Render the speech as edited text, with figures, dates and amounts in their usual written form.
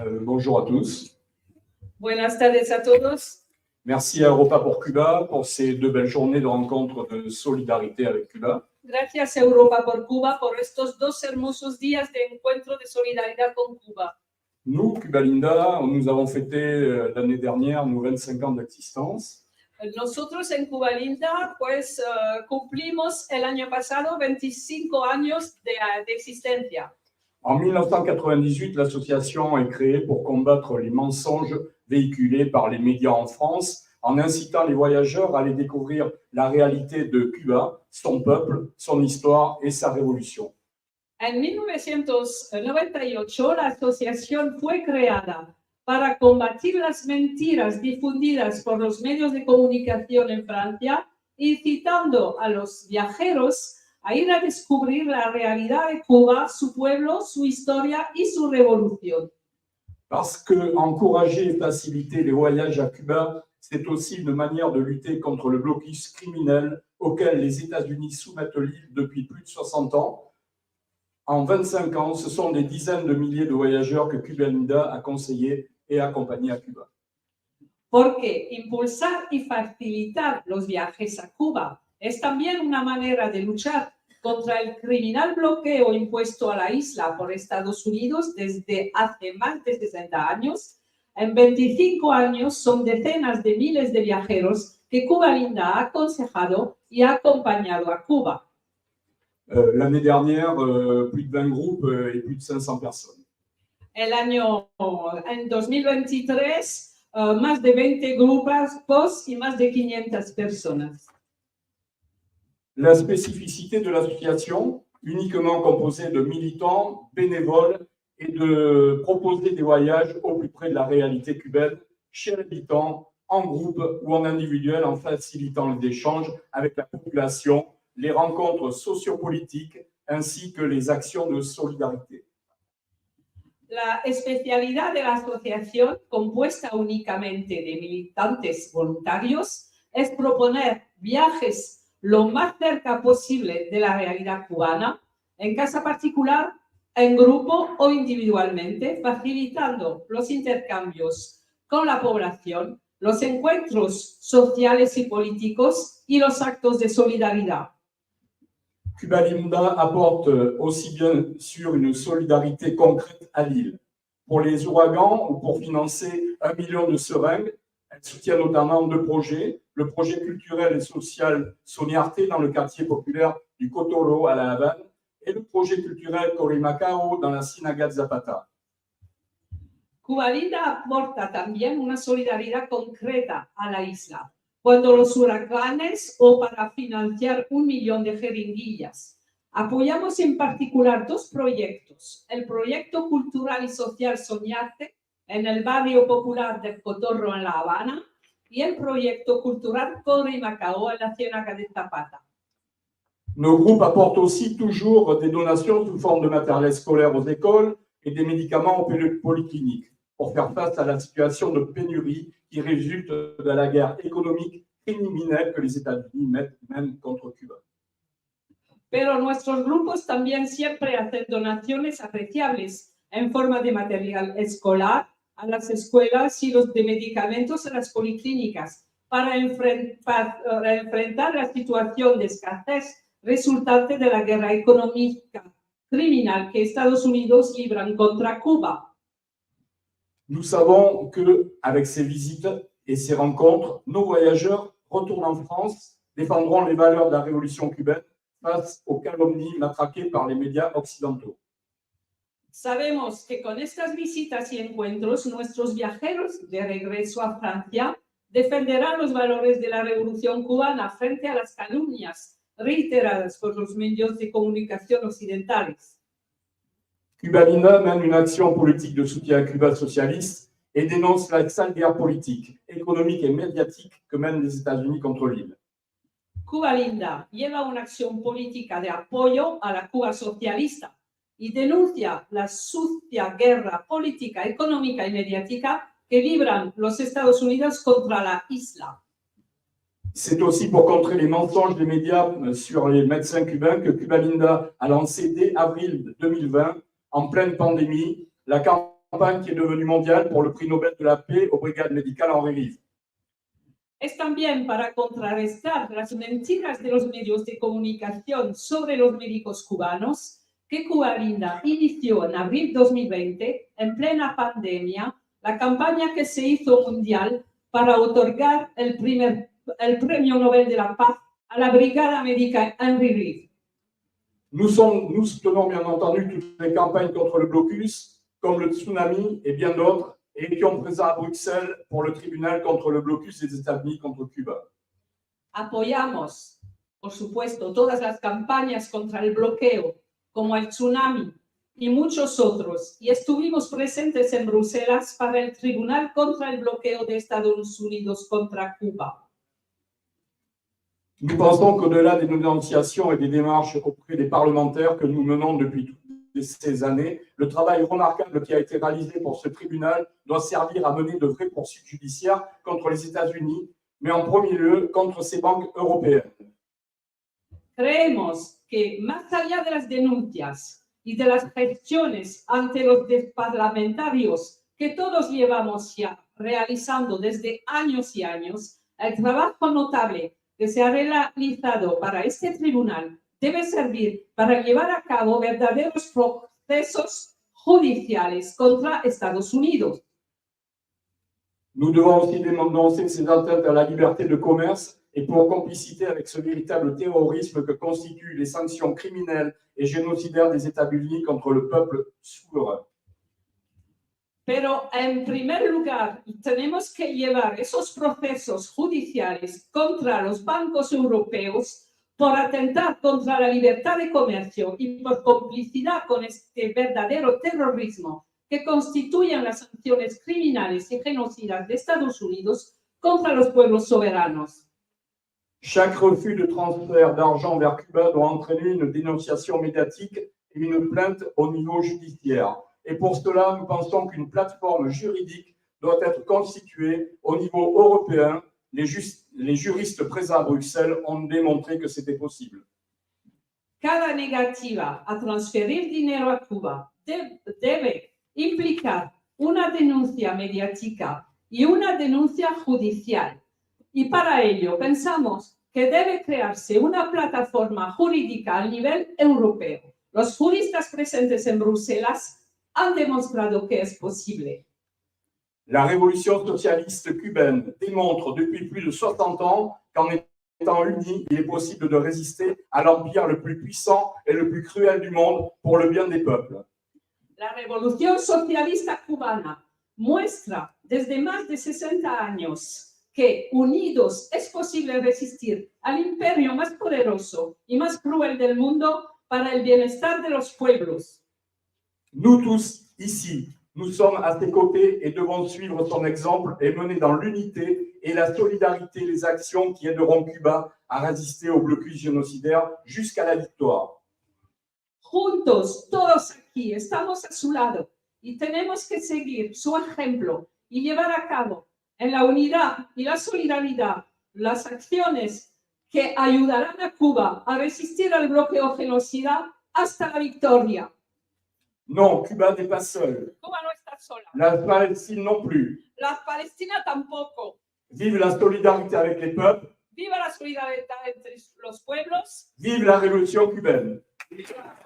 Bonjour à tous. Buenas tardes a todos. Merci à Europa pour Cuba pour ces 2 belles journées de rencontre de solidarité avec Cuba. Gracias a Europa por Cuba por estos 2 hermosos días de encuentro de solidaridad con Cuba. Nous, Cuba Linda, nous avons fêté l'année dernière nos 25 ans d'existence. Nosotros en Cuba Linda, pues cumplimos el año pasado 25 años de existencia. En 1998, l'association est créée pour combattre les mensonges véhiculés par les médias en France, en incitant les voyageurs à aller découvrir la réalité de Cuba, son peuple, son histoire et sa révolution. En 1998, la asociación fue creada para combatir las mentiras difundidas por los medios de comunicación en Francia, incitando a los viajeros a ir a descubrir la realidad de Cuba, su pueblo, su historia y su revolución. Parce que encourager et faciliter les voyages à Cuba, c'est aussi une manière de lutter contre le blocus criminel auquel les États-Unis soumettent l'île depuis plus de 60 ans. En 25 ans, ce sont des dizaines de milliers de voyageurs que Cuba Linda a conseillés et accompagnés à Cuba. Porque impulsar y facilitar los viajes a Cuba es también una manera de luchar contra el criminal bloqueo impuesto a la isla por Estados Unidos desde hace más de 60 años. En 25 años son decenas de miles de viajeros que Cuba Linda ha aconsejado y ha acompañado a Cuba. L'année dernière, plus de 20 groupes et plus de 500 personnes. En 2023, más de 20 grupos y más de 500 personas. La spécificité de l'association, uniquement composée de militants, bénévoles, est de proposer des voyages au plus près de la réalité cubaine, chez l'habitant, en groupe ou en individuel, en facilitant les échanges avec la population, les rencontres sociopolitiques ainsi que les actions de solidarité. La especialidad de la asociación, compuesta únicamente de militantes voluntarios, es proponer viajes lo más cerca posible de la realidad cubana, en casa particular, en grupo o individualmente, facilitando los intercambios con la población, los encuentros sociales y políticos y los actos de solidaridad. Cuba Linda apporte aussi bien sûr une solidarité concrète à l'île. Pour les ouragans ou pour financer 1 million de seringues, elle soutient notamment 2 projets, le projet culturel et social Soniarte dans le quartier populaire du Cotoro à La Havane et le projet culturel Corimacao dans la Ciénaga Zapata. Cuba Linda aporta también una solidaridad concreta a la isla cuando los huracanes o para financiar 1 millón de jeringuillas. Apoyamos en particular 2 proyectos, el proyecto cultural y social Soñarte en el barrio popular del Cotorro en La Habana y el proyecto cultural Corimacao en la Ciénaga de Zapata. Nos groupes apportent aussi toujours des donations sous forme de matériel scolaire aux écoles et des médicaments aux polycliniques pour faire face à la situation de pénurie qui résulte de la guerre économique criminelle que les États-Unis mènent contre Cuba. Pero nuestros grupos también siempre hacen donaciones apreciables en forma de material escolar a las escuelas y de medicamentos a las policlínicas para enfrentar la situación de escasez resultante de la guerra económica criminal que Estados Unidos libran contra Cuba. Nous savons qu'avec ces visites et ces rencontres, nos voyageurs retournent en France, défendront les valeurs de la révolution cubaine face aux calomnies matraquées par les médias occidentaux. Sabemos que con estas visitas y encuentros, nuestros viajeros de regreso a Francia defenderán los valores de la revolución cubana frente a las calumnias reiteradas por los medios de comunicación occidentales. Cuba Linda mène une action politique de soutien à Cuba socialiste et dénonce la sale guerre politique, économique et médiatique que mènent les États-Unis contre l'île. Cuba Linda lleva una acción política de apoyo a la Cuba socialista y denuncia la sucia guerra política, económica y mediática que libran los Estados Unidos contra la isla. C'est aussi pour contrer les mensonges des médias sur les médecins cubains que Cuba Linda a lancé dès avril 2020, en pleine pandémie, la campagne qui est devenue mondiale pour le prix Nobel de la paix aux brigades médicales Henri Rive. Es también para contrarrestar las mentiras de los medios de comunicación sobre los médicos cubanos que Cuba Linda inició en abril 2020, en plena pandemia, la campaña que se hizo mundial para otorgar el Premio Nobel de la Paz a la Brigada Médica Henri Rive. Nous soutenons bien entendu toutes les campagnes contre le blocus, comme le tsunami et bien d'autres, et qui ont présent à Bruxelles pour le tribunal contre le blocus des États-Unis contre Cuba. Apoyamos, por supuesto, todas las campañas contra el bloqueo, como el tsunami y muchos otros, y estuvimos presentes en Bruselas para el tribunal contra el bloqueo de Estados Unidos contra Cuba. Nous pensons qu'au-delà des dénonciations et des démarches auprès des parlementaires que nous menons depuis toutes ces années, le travail remarquable qui a été réalisé pour ce tribunal doit servir à mener de vraies poursuites judiciaires contre les États-Unis, mais en premier lieu contre ces banques européennes. Creemos que más allá de las denuncias y de las gestiones ante los parlamentarios que todos llevamos ya realizando desde años y años, el trabajo notable que se ha realizado para este tribunal debe servir para llevar a cabo verdaderos procesos judiciales contra Estados Unidos. Nous devons aussi dénoncer ces atteintes à la liberté de commerce et pour complicité avec ce véritable terrorisme que constituent les sanctions criminelles et génocidaires des États-Unis contre le peuple souverain. Pero en primer lugar, tenemos que llevar esos procesos judiciales contra los bancos europeos por atentar contra la libertad de comercio y por complicidad con este verdadero terrorismo que constituyen las sanciones criminales y genocidas de Estados Unidos contra los pueblos soberanos. Chaque refus de transfert d'argent vers Cuba doit entraîner une dénonciation médiatique et une plainte au niveau judiciaire. Et pour cela, nous pensons qu'une plateforme juridique doit être constituée au niveau européen. Les juristes présents à Bruxelles ont démontré que c'était possible. Cada negativa a transferir dinero a Cuba debe implicar una denuncia mediática y una denuncia judicial. Y para ello pensamos que debe crearse una plataforma jurídica a nivel europeo. Los juristas presentes en Bruselas han demostrado que es posible. La révolution socialiste cubaine démontre depuis plus de 60 ans qu'en étant unis, il est possible de résister à l'empire le plus puissant et le plus cruel du monde pour le bien des peuples. La revolución socialista cubana muestra desde más de 60 años que unidos es posible resistir al imperio más poderoso y más cruel del mundo para el bienestar de los pueblos. Nous tous, ici, nous sommes à ses côtés et devons suivre son exemple et mener dans l'unité et la solidarité les actions qui aideront Cuba à résister au blocus génocidaire jusqu'à la victoire. Juntos, todos aquí, estamos a su lado y tenemos que seguir su ejemplo y llevar a cabo en la unidad y la solidaridad las acciones que ayudarán a Cuba a resistir al bloqueo genocida hasta la victoria. Non, Cuba n'est pas seul. Cuba no está sola. La Palestine non plus. La Palestina tampoco. Vive la solidarité avec les peuples. Viva la solidaridad entre los pueblos. Vive la révolution cubaine. Viva